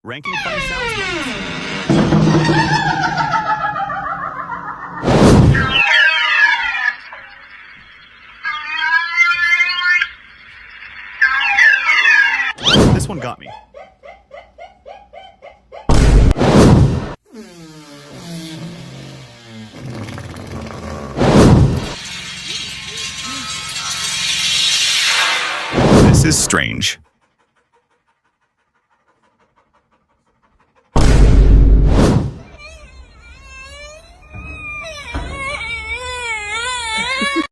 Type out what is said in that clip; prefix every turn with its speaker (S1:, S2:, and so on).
S1: Ranking funny sounds moments. This one got me. This is strange.